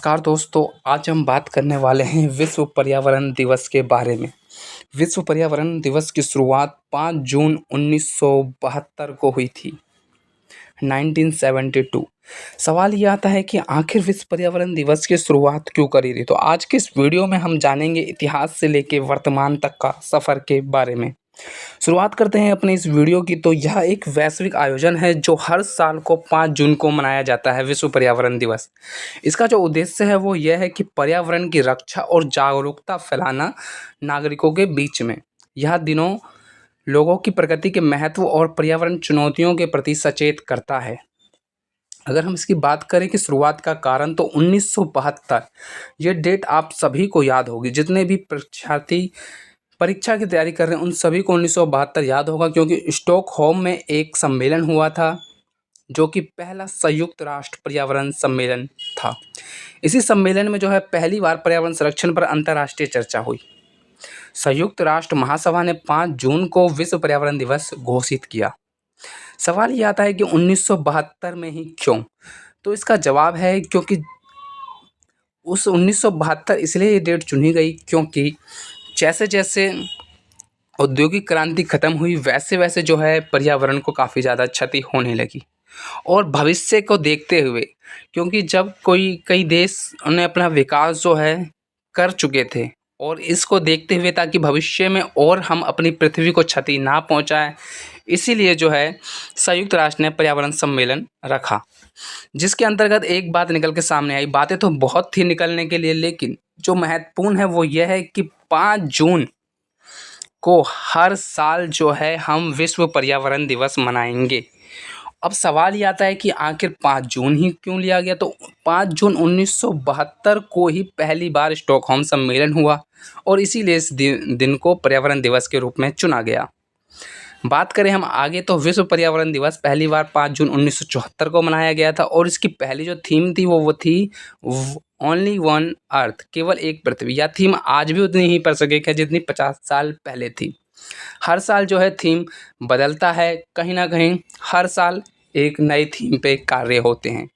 नमस्कार दोस्तों, आज हम बात करने वाले हैं विश्व पर्यावरण दिवस के बारे में। विश्व पर्यावरण दिवस की शुरुआत 5 जून 1972 को हुई थी, 1972। सवाल ये आता है कि आखिर विश्व पर्यावरण दिवस की शुरुआत क्यों करी थी? तो आज के इस वीडियो में हम जानेंगे इतिहास से लेके वर्तमान तक का सफ़र के बारे में। शुरुआत करते हैं अपने इस वीडियो की। तो यह एक वैश्विक आयोजन है जो हर साल को 5 जून को मनाया जाता है, विश्व पर्यावरण दिवस। इसका जो उद्देश्य है वो यह है कि पर्यावरण की रक्षा और जागरूकता फैलाना नागरिकों के बीच में। यह दिनों लोगों की प्रकृति के महत्व और पर्यावरण चुनौतियों के प्रति सचेत करता है। अगर हम इसकी बात करें कि शुरुआत का कारण, तो 1972 ये डेट आप सभी को याद होगी। जितने भी परीक्षार्थी परीक्षा की तैयारी कर रहे हैं उन सभी को 1972 याद होगा, क्योंकि स्टॉकहोम में एक सम्मेलन हुआ था जो कि पहला संयुक्त राष्ट्र पर्यावरण सम्मेलन था। इसी सम्मेलन में जो है पहली बार पर्यावरण संरक्षण पर अंतर्राष्ट्रीय चर्चा हुई। संयुक्त राष्ट्र महासभा ने 5 जून को विश्व पर्यावरण दिवस घोषित किया। सवाल ये आता है कि 1972 में ही क्यों? तो इसका जवाब है क्योंकि उस 1972 इसलिए ये डेट चुनी गई क्योंकि जैसे जैसे औद्योगिक क्रांति खत्म हुई वैसे वैसे जो है पर्यावरण को काफ़ी ज़्यादा क्षति होने लगी। और भविष्य को देखते हुए, क्योंकि जब कई देश ने अपना विकास जो है कर चुके थे, और इसको देखते हुए ताकि भविष्य में और हम अपनी पृथ्वी को क्षति ना पहुंचाएं, इसीलिए जो है संयुक्त राष्ट्र ने पर्यावरण सम्मेलन रखा, जिसके अंतर्गत एक बात निकल के सामने आई। बातें तो बहुत थी निकलने के लिए, लेकिन जो महत्वपूर्ण है वो यह है कि 5 जून को हर साल जो है हम विश्व पर्यावरण दिवस मनाएंगे। अब सवाल ये आता है कि आखिर 5 जून ही क्यों लिया गया? तो 5 जून 1972 को ही पहली बार स्टॉकहोम सम्मेलन हुआ और इसीलिए इस दिन को पर्यावरण दिवस के रूप में चुना गया। बात करें हम आगे, तो विश्व पर्यावरण दिवस पहली बार 5 जून 1974 को मनाया गया था, और इसकी पहली जो थीम थी वो थी ओनली वन अर्थ, केवल एक पृथ्वी। यह थीम आज भी उतनी ही प्रासंगिक है जितनी 50 साल पहले थी। हर साल जो है थीम बदलता है, कहीं ना कहीं हर साल एक नई थीम पे कार्य होते हैं।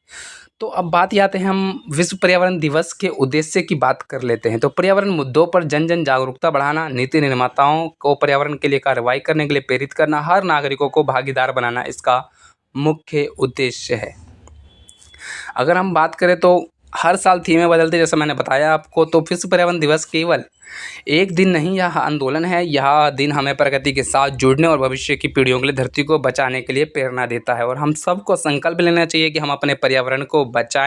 तो अब बात ये आते हैं हम विश्व पर्यावरण दिवस के उद्देश्य की बात कर लेते हैं। तो पर्यावरण मुद्दों पर जन जागरूकता बढ़ाना, नीति निर्माताओं को पर्यावरण के लिए कार्रवाई करने के लिए प्रेरित करना, हर नागरिकों को भागीदार बनाना इसका मुख्य उद्देश्य है। अगर हम बात करें तो हर साल थीमें बदलते, जैसा मैंने बताया आपको। तो विश्व पर्यावरण दिवस केवल एक दिन नहीं, यह आंदोलन है। यह दिन हमें प्रकृति के साथ जुड़ने और भविष्य की पीढ़ियों के लिए धरती को बचाने के लिए प्रेरणा देता है, और हम सबको संकल्प लेना चाहिए कि हम अपने पर्यावरण को बचाएं।